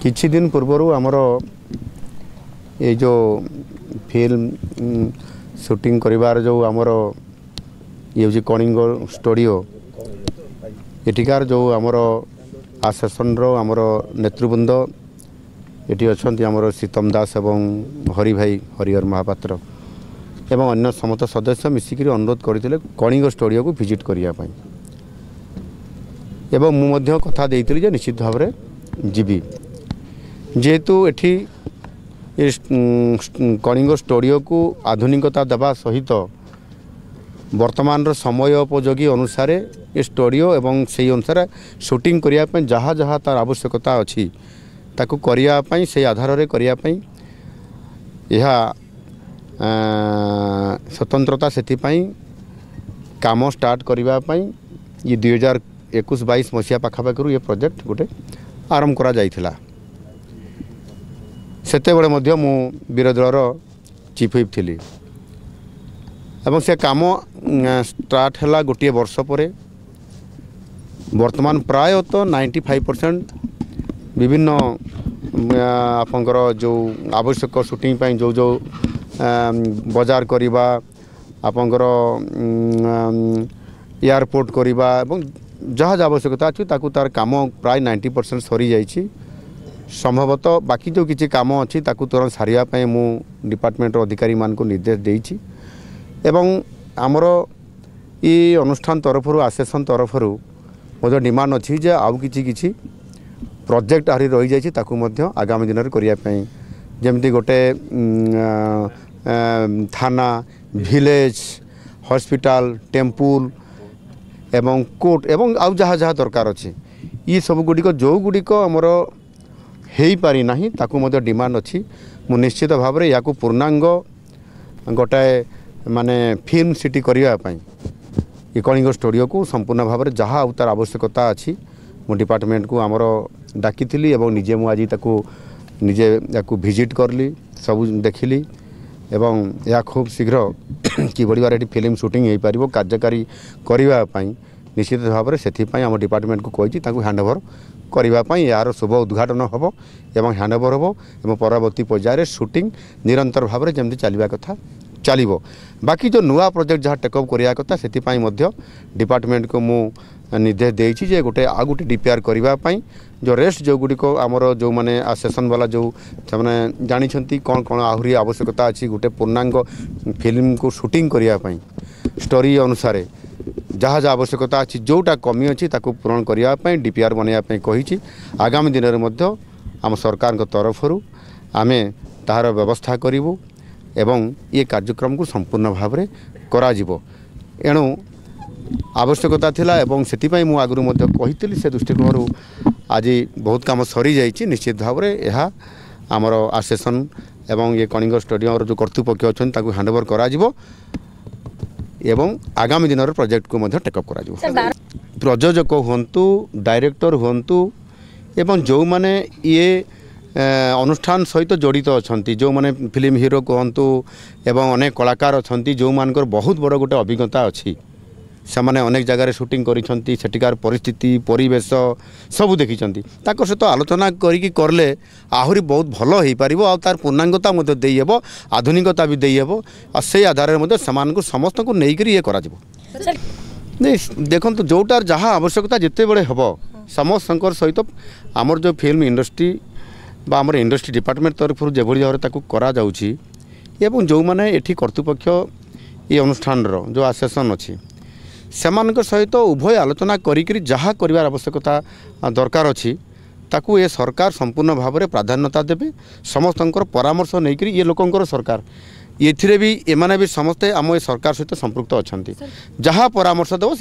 किछि दिन पूर्वर आमर ये जो फिल्म शूटिंग करिवार जो आमर ये कलिंग स्टूडियो एठिकार जो आमर आशासन आमर नेतृवृंद ये अच्छा आमर सीतम दास एवं हरि भाई हरिहर महापात्र एवं अन्य समस्त सदस्य मिसिक अनुरोध करते कलिंग स्टूडियो को विजिट करने एवं मुझे कथा देती जे निश्चित भाव में जीवी जेहेतु एठी कलिंग स्टूडियो को आधुनिकता देवा सहित वर्तमान समय उपयोगी अनुसार ये स्टूडियो एवं से अनुसार शूटिंग करने जहाँ जहाँ तार आवश्यकता अच्छी ताकू करने से आधार में करने यह स्वतंत्रता से काम स्टार्ट करने ये 2021-22 मसीहा पाखापाखि ये प्रोजेक्ट गोटे आरंभ करा जाइथिला। सेते बेले मध्य मु विरोधी दलर चीफ व्हिप थिली एवं से काम स्टार्ट है गोटे वर्ष पर वर्तमान प्राय तो 95% विभिन्न आपंकर जो आवश्यक शूटिंग पाई जो जो बाजार करवा आपंकर एयरपोर्ट करवा एवं जहाँ जहाँ आवश्यकता अच्छी ताकू तार काम प्राय 90% सरी जाइए। संभवतः बाकी जो किसी काम अच्छी ताकू तुरंत सारिया मु डिपार्टमेंट अधिकारी मान को निर्देश देइछि एवं आमर ये अनुष्ठान तरफ आसेसन तरफ मुझे डिमांड अच्छी जे आउ किछि प्रोजेक्ट आहरी रही जाइछि ताकू मध्य आगामी दिन में करने जमती गोटे थाना विलेज हॉस्पिटल टेम्पुल एवं कोर्ट एवं आउ जहाँ जहाँ दरकार अच्छे ये सब गुड़िक जो गुड़िक आमर हो पारि नाही ताकू मध्य डिमांड अच्छी मु निश्चित भाव में या पूर्णांग गोटाए माने फिल्म सिटी करने ये कलिंग स्टूडियो को संपूर्ण भाव में जहाँ तार आवश्यकता अच्छी मु डिपार्टमेंट को आमर डाकी निजे मुझे निजे या विजिट करली सब देखिली एवं या खूब शीघ्र कि बढ़िया फिल्म शूटिंग हो पार कार्यकारी करने निश्चित भाव में से आम डिपार्टमेंट को कही हैंडओवर करने यार शुभ उद्घाटन हम एवं हैंडओवर हम एवं परवर्ती पर्यायर शूटिंग निरंतर भाव में जमी चलवा कथा चलो बाकी जो नुआ प्रोजेक्ट जहाँ टेकअप करने कथा से डिपार्टमेंट को मु निर्देश देइछि जे गोटे आ गोटे डीपीआर करने जो रेस्ट जो गुड़िक आमर जो मैंने सेसन वाला जो मैंने जानी कौन कौन आहरी आवश्यकता अच्छी गोटे पूर्णांग फिल्म को शूटिंग करने स्टोरी अनुसार जहाँ जहाँ आवश्यकता अच्छी जोटा कमी अच्छी ताकू पूरण करने डीपीआर बनवाई कही आगामी दिन में आम सरकार तरफ आम तार व्यवस्था करूँ एवं ये कार्यक्रम को संपूर्ण भाव में करा एणु आवश्यकता थिला एवं से मु आगु कही से दृष्टिकोण आज बहुत काम सरी जाइए निश्चित भाव में यह आमर आसेसन एवं ये कलिंग स्टूडियो जो कर्तृपक्ष अच्छा हैंडओवर करा एवं आगामी दिन प्रोजेक्ट को टेकअप करा प्रयोजक हूँ डायरेक्टर हूँ एवं जो माने ये अनुष्ठान सहित जड़ित अच्छा जो माने फिल्म हीरो कहतु एवं अनेक कलाकार अच्छा जो मानकर बहुत बड़ गोटे अभिज्ञता अच्छी से मैंने अनेक जगह शूटिंग करिकार परिस्थिति परिवेश सब देखी सहित आलोचना करले आहरी बहुत भल हो पार आर पूर्णांगता देब आधुनिकता भी देब से आधार में समस्त को लेकर ये करा देखो जोटार जहाँ आवश्यकता जिते बड़े हम समस्त सहित आमर जो फिल्म इंडस्ट्री आमर इंडस्ट्री डिपार्टमेंट तरफ जो भाव में करा जो मैंने ये कर्तृपक्ष ये अनुष्ठान जो आसेसन अच्छी सेमानक सहित उभय आलोचना करी जहाँ कर आवश्यकता दरकार अच्छी ताकू ये सरकार संपूर्ण भाव में प्राधान्यता देवे समस्त परामर्श नहीं ये लोकंर सरकार ये भी एमाने भी समस्ते आम ये सरकार सहित संपृक्त अच्छा जहाँ परामर्श देव